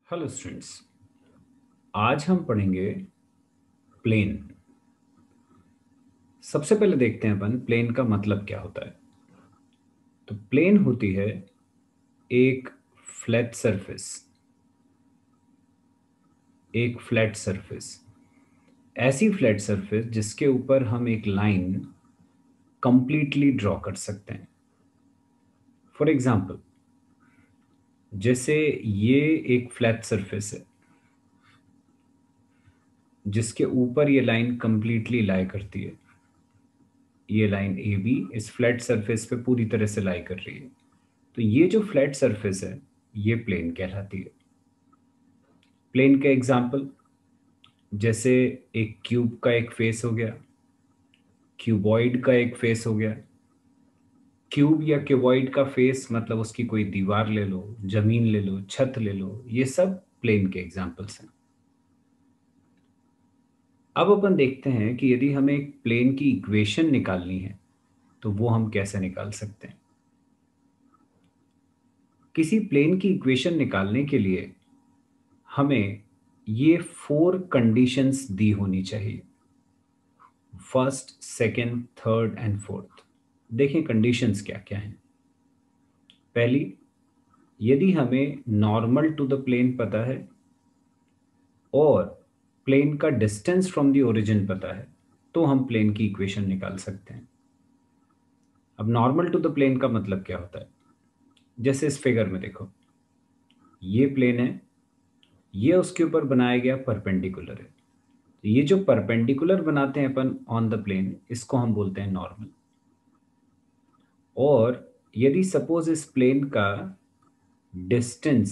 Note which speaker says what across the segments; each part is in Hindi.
Speaker 1: Hello students. आज हम पढ़ेंगे प्लेन। सबसे पहले देखते हैं अपन प्लेन का मतलब क्या होता है। तो प्लेन होती है एक फ्लैट सरफेस। एक फ्लैट सरफेस, ऐसी फ्लैट सरफेस जिसके ऊपर हम एक लाइन कंप्लीटली ड्रॉ कर सकते हैं। फॉर एग्जांपल, जैसे ये एक फ्लैट सरफेस है जिसके ऊपर ये लाइन कंप्लीटली लाई करती है। ये लाइन ए बी इस फ्लैट सरफेस पे पूरी तरह से लाई कर रही है। तो ये जो फ्लैट सरफेस है ये प्लेन कहलाती है। प्लेन का एग्जांपल, जैसे एक क्यूब का एक फेस हो गया, क्यूबॉइड का एक फेस हो गया। क्यूब या क्यूबॉइड का फेस मतलब उसकी कोई दीवार ले लो, जमीन ले लो, छत ले लो, ये सब प्लेन के एग्जांपल्स हैं। अब अपन देखते हैं कि यदि हमें एक प्लेन की इक्वेशन निकालनी है तो वो हम कैसे निकाल सकते हैं। किसी प्लेन की इक्वेशन निकालने के लिए हमें ये 4 कंडीशंस दी होनी चाहिए। First, second, third and fourth. देखें कंडीशंस क्या क्या हैं। पहली, यदि हमें नॉर्मल टू द प्लेन पता है और प्लेन का डिस्टेंस फ्रॉम द ओरिजिन पता है तो हम प्लेन की इक्वेशन निकाल सकते हैं। अब नॉर्मल टू द प्लेन का मतलब क्या होता है, जैसे इस फिगर में देखो, ये प्लेन है, ये उसके ऊपर बनाया गया परपेंडिकुलर है। तो ये जो परपेंडिकुलर बनाते हैं अपन ऑन द प्लेन, इसको हम बोलते हैं नॉर्मल। और यदि सपोज इस प्लेन का डिस्टेंस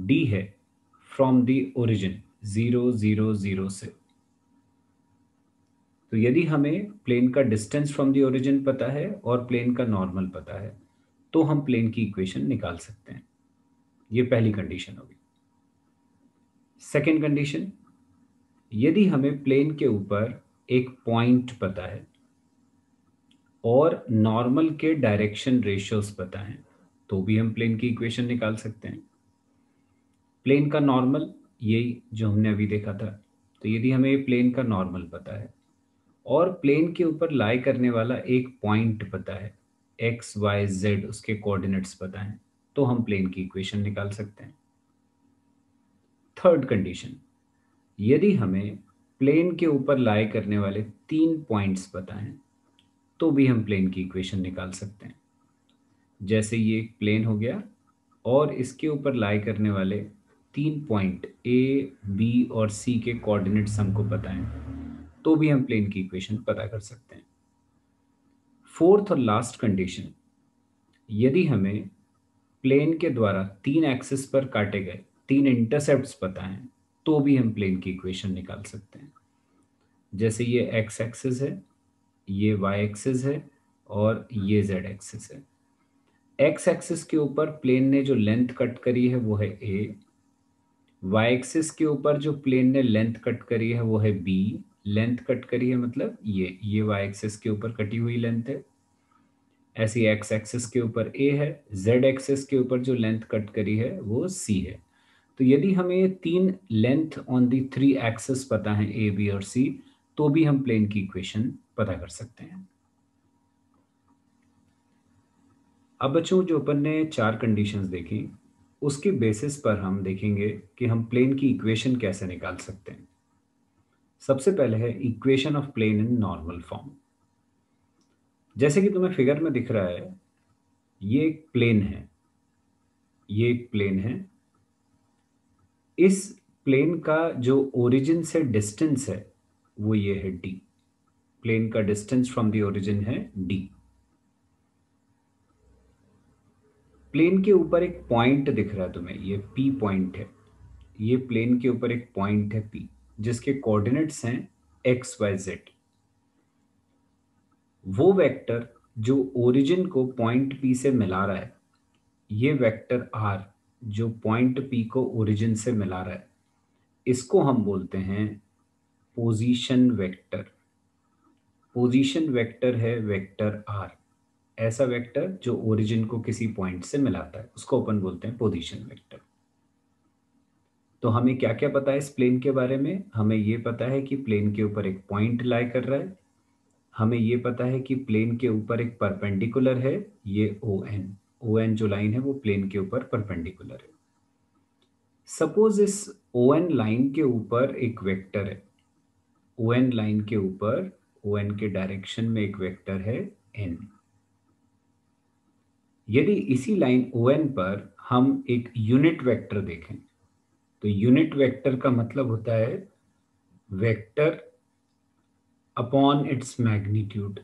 Speaker 1: d है फ्रॉम द ओरिजिन 0 0 0 से, तो यदि हमें प्लेन का डिस्टेंस फ्रॉम द ओरिजिन पता है और प्लेन का नॉर्मल पता है तो हम प्लेन की इक्वेशन निकाल सकते हैं। ये पहली कंडीशन होगी। सेकेंड कंडीशन, यदि हमें प्लेन के ऊपर एक पॉइंट पता है और नॉर्मल के डायरेक्शन रेशियोज पता है तो भी हम प्लेन की इक्वेशन निकाल सकते हैं। प्लेन का नॉर्मल यही जो हमने अभी देखा था। तो यदि हमें प्लेन का नॉर्मल पता है और प्लेन के ऊपर लाई करने वाला एक पॉइंट पता है, एक्स वाई जेड उसके कोऑर्डिनेट्स पता हैं, तो हम प्लेन की इक्वेशन निकाल सकते हैं। थर्ड कंडीशन, यदि हमें प्लेन के ऊपर लाई करने वाले 3 पॉइंट्स पता हैं तो भी हम प्लेन की इक्वेशन निकाल सकते हैं। जैसे ये एक प्लेन हो गया और इसके ऊपर लाई करने वाले 3 पॉइंट ए बी और सी के कोऑर्डिनेट्स हमको पता हैं तो भी हम प्लेन की इक्वेशन पता कर सकते हैं। फोर्थ और लास्ट कंडीशन, यदि हमें प्लेन के द्वारा 3 एक्सिस पर काटे गए 3 इंटरसेप्ट्स पता हैं तो भी हम प्लेन की इक्वेशन निकाल सकते हैं। जैसे ये एक्स एक्सिस है, ये वाई एक्सिस है और ये जेड एक्सिस है। एक्स एक्सिस के ऊपर प्लेन ने जो लेंथ कट करी है वो है ए, वाई एक्सिस के ऊपर जो प्लेन ने लेंथ कट करी है वो है बी। लेंथ कट करी है मतलब ये वाई एक्सिस के ऊपर कटी हुई लेंथ है। ऐसी एक्स एक्सिस के ऊपर ए है, जेड एक्सिस के ऊपर जो लेंथ कट करी है वो सी है। तो यदि हमें ये 3 लेंथ ऑन दी 3 एक्सिस पता है ए बी और सी तो भी हम प्लेन की इक्वेशन पता कर सकते हैं। अब बच्चों, जो अपन ने 4 कंडीशंस देखी उसके बेसिस पर हम देखेंगे कि हम प्लेन की इक्वेशन कैसे निकाल सकते हैं। सबसे पहले है equation of plane in normal form. जैसे कि तुम्हें फिगर में दिख रहा है, ये एक प्लेन है, ये एक प्लेन है। इस प्लेन का जो ओरिजिन से डिस्टेंस है वो ये है डी। प्लेन का डिस्टेंस फ्रॉम द ओरिजिन है डी। प्लेन के ऊपर एक पॉइंट दिख रहा है तुम्हें, ये पी पॉइंट है। ये प्लेन के ऊपर एक पॉइंट है पी जिसके कोऑर्डिनेट्स हैं एक्स वाई जेड। वो वेक्टर जो ओरिजिन को पॉइंट पी से मिला रहा है, ये वेक्टर आर जो पॉइंट पी को ओरिजिन से मिला रहा है, इसको हम बोलते हैं पोजीशन वेक्टर। पोजीशन वेक्टर है वेक्टर आर। ऐसा वेक्टर जो ओरिजिन को किसी पॉइंट से मिलाता है उसको अपन बोलते हैं पोजीशन वेक्टर। तो हमें क्या क्या पता है इस प्लेन के बारे में? हमें ये पता है कि प्लेन के ऊपर एक पॉइंट लाई कर रहा है, हमें ये पता है कि प्लेन के ऊपर एक परपेंडिकुलर है, ये ओ एन जो लाइन है वो प्लेन के ऊपर परपेंडिकुलर है। सपोज इस ओ एन लाइन के ऊपर एक वेक्टर है, ओ एन लाइन के ऊपर ओ एन के डायरेक्शन में एक वेक्टर है एन। यदि इसी लाइन ओ एन पर हम एक यूनिट वेक्टर देखें, तो यूनिट वेक्टर का मतलब होता है वेक्टर अपॉन इट्स मैग्नीट्यूड।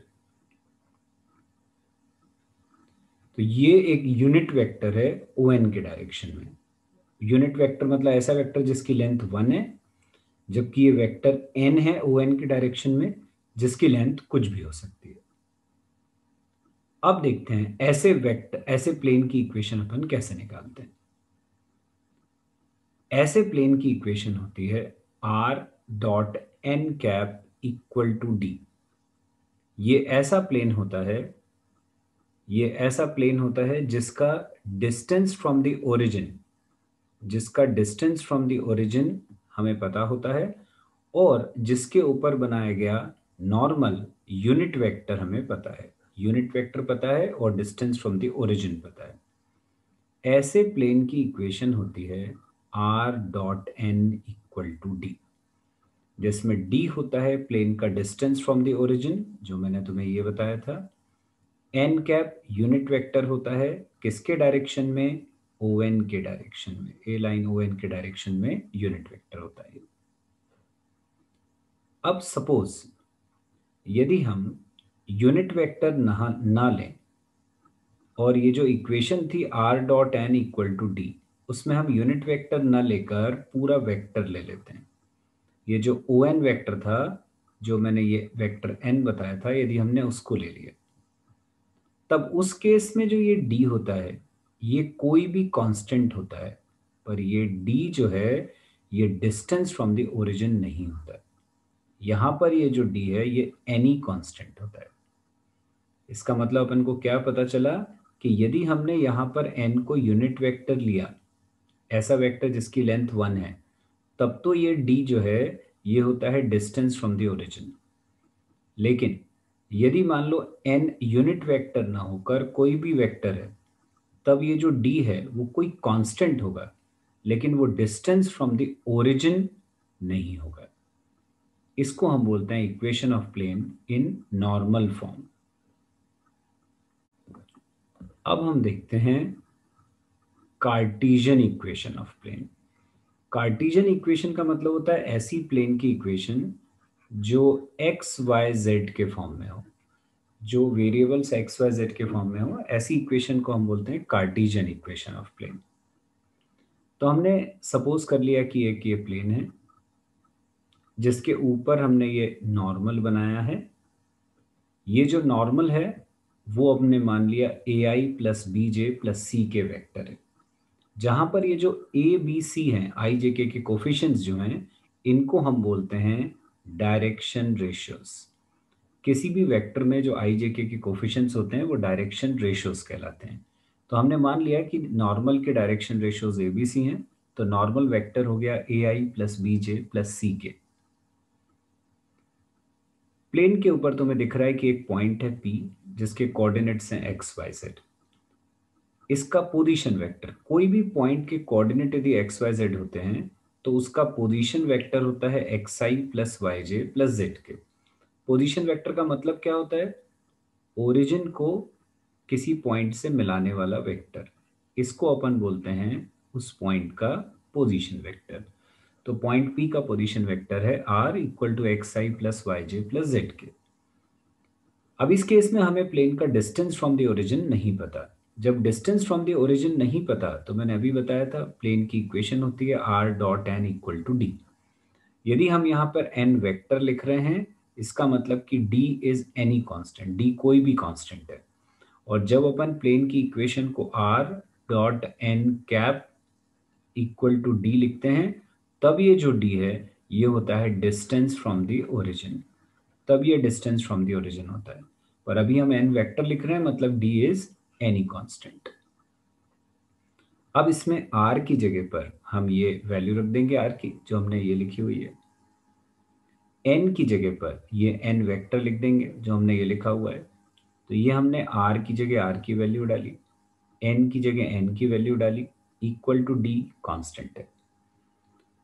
Speaker 1: तो ये एक यूनिट वेक्टर है ओ एन के डायरेक्शन में। यूनिट वेक्टर मतलब ऐसा वेक्टर जिसकी लेंथ 1 है, जबकि ये वेक्टर एन है ओ एन के डायरेक्शन में, जिसकी लेंथ कुछ भी हो सकती है। अब देखते हैं ऐसे वेक्टर, ऐसे प्लेन की इक्वेशन अपन कैसे निकालते हैं। ऐसे प्लेन की इक्वेशन होती है r dot n cap equal to d. ये ऐसा प्लेन होता है, ये ऐसा प्लेन होता है जिसका डिस्टेंस फ्रॉम द ओरिजिन, जिसका डिस्टेंस फ्रॉम द ओरिजिन हमें पता होता है, और जिसके ऊपर बनाया गया नॉर्मल यूनिट वेक्टर हमें पता है। यूनिट वेक्टर पता है और डिस्टेंस फ्रॉम द ओरिजिन पता है। ऐसे प्लेन की इक्वेशन होती है r dot n equal to d, जिसमें डी होता है प्लेन का डिस्टेंस फ्रॉम द ओरिजिन, जो मैंने तुम्हें ये बताया था। एन कैप यूनिट वेक्टर होता है किसके डायरेक्शन में? ओ एन के डायरेक्शन में। ए लाइन ओ एन के डायरेक्शन में यूनिट वेक्टर होता है। अब सपोज यदि हम यूनिट वेक्टर ना लें, और ये जो इक्वेशन थी r dot n equal to d, उसमें हम यूनिट वेक्टर ना लेकर पूरा वेक्टर ले लेते हैं। ये जो ओ एन वेक्टर था, जो मैंने ये वेक्टर एन बताया था, यदि हमने उसको ले लिया, तब उस केस में जो ये डी होता है ये कोई भी कांस्टेंट होता है, पर ये डी जो है ये डिस्टेंस फ्रॉम द ओरिजिन नहीं होता है। यहां पर ये जो डी है ये एनी कांस्टेंट होता है। इसका मतलब अपन को क्या पता चला कि यदि हमने यहां पर एन को यूनिट वेक्टर लिया, ऐसा वेक्टर जिसकी लेंथ 1 है, तब तो ये डी जो है ये होता है डिस्टेंस फ्रॉम द ओरिजिन। लेकिन यदि मान लो एन यूनिट वेक्टर ना होकर कोई भी वेक्टर है, तब ये जो डी है वो कोई कांस्टेंट होगा, लेकिन वो डिस्टेंस फ्रॉम द ओरिजिन नहीं होगा। इसको हम बोलते हैं equation of plane in normal form. अब हम देखते हैं Cartesian equation of plane. Cartesian equation का मतलब होता है ऐसी प्लेन की इक्वेशन जो एक्स वाई जेड के फॉर्म में हो, जो वेरिएबल्स एक्स वाई जेड के फॉर्म में हो, ऐसी इक्वेशन को हम बोलते हैं कार्टीजियन इक्वेशन ऑफ प्लेन। तो हमने सपोज कर लिया कि एक ये प्लेन है जिसके ऊपर हमने ये नॉर्मल बनाया है। ये जो नॉर्मल है वो हमने मान लिया ए i plus b j plus c के वेक्टर है, जहां पर ये जो ए बी सी हैं आई जे के कोफिशिएंट्स जो हैं, इनको हम बोलते हैं डायरेक्शन रेशियोज। किसी भी वेक्टर में जो आई जे के कोफिशिएंट्स होते हैं वो डायरेक्शन रेशियोज कहलाते हैं। तो हमने मान लिया कि नॉर्मल के direction ratios a b c हैं, तो नॉर्मल वेक्टर हो गया a i plus b j plus c k. Plane के ऊपर तुम्हें दिख रहा है कि एक पॉइंट है पी, जिसके कोऑर्डिनेट्स हैं एक्स वाई जेड। इसका पोजीशन वेक्टर, कोई भी पॉइंट के कोऑर्डिनेट यदि एक्स वाई जेड होते हैं तो उसका पोजीशन वेक्टर होता है x i plus y j plus z के। पोजीशन वेक्टर का मतलब क्या होता है? ओरिजिन को किसी पॉइंट से मिलाने वाला वेक्टर, इसको अपन बोलते हैं उस पॉइंट का पोजीशन वेक्टर। तो पॉइंट पी का पोजीशन वेक्टर है r equal to x i plus y j plus z k. अब इस केस में हमें प्लेन का डिस्टेंस फ्रॉम द ओरिजिन नहीं पता। जब डिस्टेंस फ्रॉम द ओरिजिन नहीं पता, तो मैंने अभी बताया था प्लेन की इक्वेशन होती है r dot n equal to d. यदि हम यहाँ पर एन वेक्टर लिख रहे हैं, इसका मतलब कि d is any constant, d कोई भी कांस्टेंट है। और जब अपन प्लेन की इक्वेशन को r dot n cap equal to d लिखते हैं, तब ये जो डी है ये होता है डिस्टेंस फ्रॉम द ओरिजिन, तब ये डिस्टेंस फ्रॉम द ओरिजिन होता है। पर अभी हम एन वेक्टर लिख रहे हैं, मतलब डी इज एनी कांस्टेंट। अब इसमें r की जगह पर हम ये वैल्यू रख देंगे r की, जो हमने ये लिखी हुई है। n की जगह पर ये n वेक्टर लिख देंगे, जो हमने ये लिखा हुआ है। तो ये हमने r की जगह r की वैल्यू डाली, n की जगह n की वैल्यू डाली, इक्वल टू d कांस्टेंट है।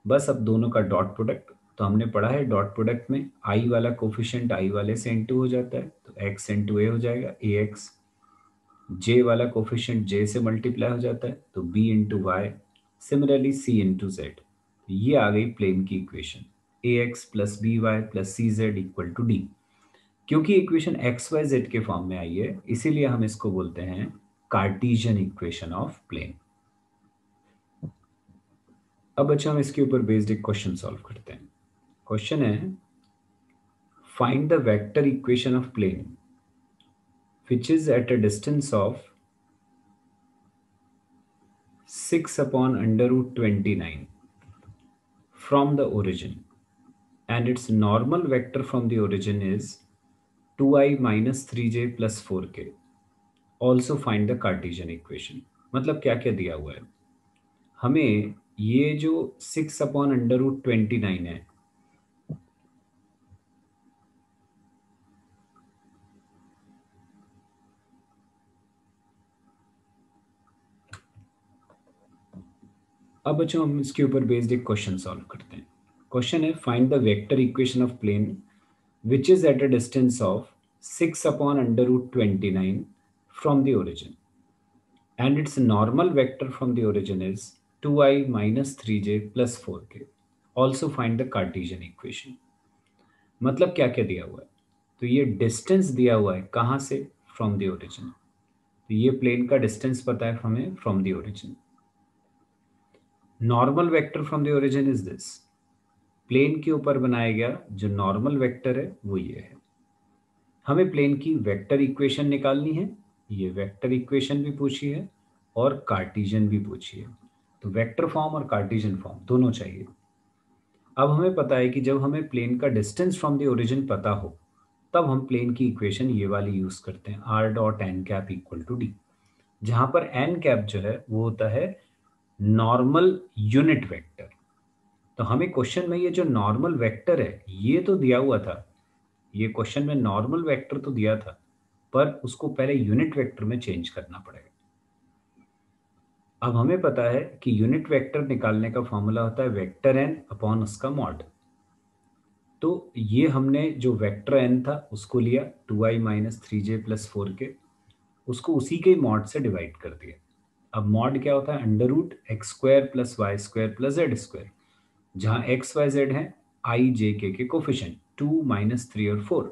Speaker 1: बस अब दोनों का डॉट प्रोडक्ट, तो हमने पढ़ा है डॉट प्रोडक्ट में i वाला कोफिशिएंट i वाले से इंटू हो जाता है, तो x इंटू a हो जाएगा ax। j वाला कोफिशिएंट j से मल्टीप्लाई हो जाता है, तो b into y. Similarly c into z. ये आ गई प्लेन की equation, ax plus b y plus c z equal to d. क्योंकि इक्वेशन एक्स वाई जेड के फॉर्म में आई है, इसीलिए हम इसको बोलते हैं कार्टीजियन इक्वेशन ऑफ प्लेन। अब बच्चों हम इसके ऊपर बेस्ड एक क्वेश्चन सॉल्व करते हैं। क्वेश्चन है, find the vector equation of plane which is at a distance of 6 upon under root 29 from the origin, and its normal vector from the origin is 2i minus 3j plus 4k. Also find the Cartesian equation. मतलब क्या क्या दिया हुआ है हमें, ये जो 6 अपॉन अंडर रूट 29 है, अब बच्चों हम इसके ऊपर बेस्ड एक क्वेश्चन सॉल्व करते हैं। क्वेश्चन है, find the vector equation of plane which is at a distance of 6 upon under root 29 from the origin, and its normal vector from the origin is 2i minus 3j plus 4k. Also find the Cartesian equation. मतलब क्या क्या दिया हुआ है, तो ये डिस्टेंस दिया हुआ है कहाँ से, फ्रॉम द ओरिजिन। तो ये प्लेन का डिस्टेंस पता है हमें from the origin. Normal vector from the origin is this, plane के ऊपर बनाया गया जो नॉर्मल वेक्टर है वो ये है। हमें प्लेन की वेक्टर इक्वेशन निकालनी है, ये वेक्टर इक्वेशन भी पूछी है और कार्टेशियन भी पूछी है। तो वेक्टर फॉर्म और कार्टेशियन फॉर्म दोनों चाहिए। अब हमें पता है कि जब हमें प्लेन का डिस्टेंस फ्रॉम द ओरिजिन पता हो, तब हम प्लेन की इक्वेशन ये वाली यूज करते हैं, r dot n cap equal to d, जहां पर एन कैप जो है वो होता है नॉर्मल यूनिट वेक्टर। तो हमें क्वेश्चन में ये जो नॉर्मल वेक्टर है ये तो दिया हुआ था, ये क्वेश्चन में नॉर्मल वेक्टर तो दिया था, पर उसको पहले यूनिट वेक्टर में चेंज करना पड़ेगा। अब हमें पता है कि यूनिट वेक्टर निकालने का फॉर्मूला होता है वेक्टर एन अपॉन उसका मॉड। तो ये हमने जो वेक्टर एन था उसको लिया 2i minus 3j plus 4k, उसको उसी के मॉड से डिवाइड कर दिया। अब मॉड क्या होता है, under root x square plus y square plus z square, जहाँ एक्स वाई जेड है आई जे के कोफिशिएंट 2 माइनस 3 और 4।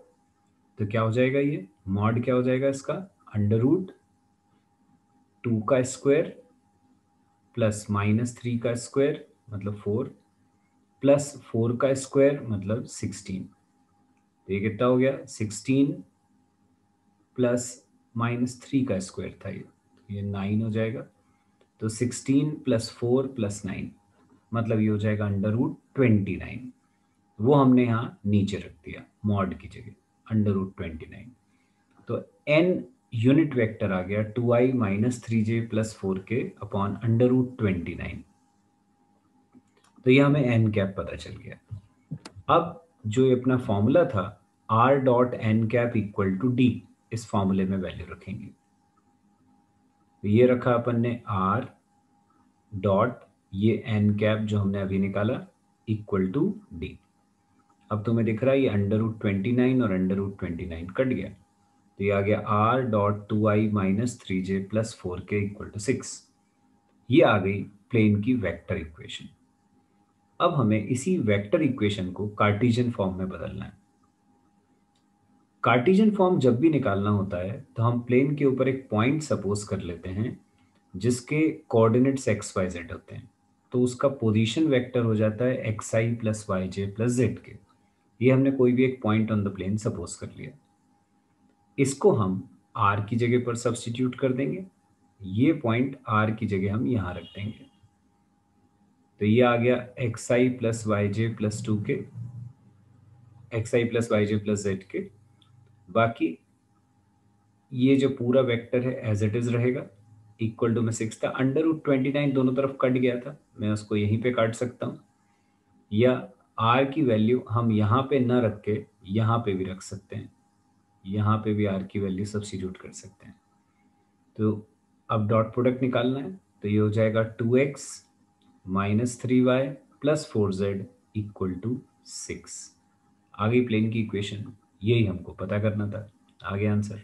Speaker 1: तो क्या हो जाएगा, ये मॉड क्या हो जाएगा इसका, अंडर रूट 2 का स्क्वायर प्लस माइनस 3 का स्क्वायर मतलब 4 प्लस 4 का स्क्वायर मतलब 16। तो ये कितना हो गया, 16 प्लस माइनस 3 का स्क्वायर था ये, तो ये 9 हो जाएगा। तो 16 प्लस 4 प्लस 9 मतलब ये हो जाएगा अंडर रूट 29। वो हमने यहाँ नीचे रख दिया मॉड की जगह, अंडर रूट 29। तो n यूनिट वेक्टर आ गया 2i minus 3j plus 4k upon under root 29। तो ये हमें n कैप पता चल गया। अब जो ये अपना फॉर्मूला था r dot n cap equal to d, इस फॉर्मूले में वैल्यू रखेंगे। तो ये रखा अपन ने r डॉट ये n कैप जो हमने अभी निकाला इक्वल टू डी। अब तुम्हें दिख रहा है ये अंडर रूट 29 और अंडर रूट 29 कट गया, तो ये आ गया r dot 2i minus 3j plus 4k equal to 6। ये आ गई प्लेन की वेक्टर इक्वेशन। अब हमें इसी वेक्टर इक्वेशन को कार्टेशियन फॉर्म में बदलना है। कार्टेशियन फॉर्म जब भी निकालना होता है तो हम प्लेन के ऊपर एक पॉइंट सपोज कर लेते हैं जिसके कोऑर्डिनेट्स एक्स वाई जेड होते हैं, तो उसका पोजीशन वेक्टर हो जाता है x i plus y j plus z k. ये हमने कोई भी एक point on the plane suppose कर लिया, इसको हम आर की जगह पर सब्स्टिट्यूट कर देंगे, ये पॉइंट आर की जगह हम यहाँ रख देंगे। तो ये आ गया x i plus y j plus 2k, x i plus y j plus z के। बाकी ये जो पूरा वेक्टर है एज इट इज रहेगा, इक्वल टू में 6 था, अंडर रूट 29 दोनों तरफ कट गया था, मैं उसको यहीं पे काट सकता हूँ, या आर की वैल्यू हम यहाँ पे न रख के यहाँ पे भी रख सकते हैं, यहाँ पे भी आर की वैल्यू सब्स्टिट्यूट कर सकते हैं। तो अब डॉट प्रोडक्ट निकालना है, तो ये हो जाएगा 2x minus 3y plus 4z equal to 6। आ गई प्लेन की इक्वेशन, यही हमको पता करना था। आ गया आंसर।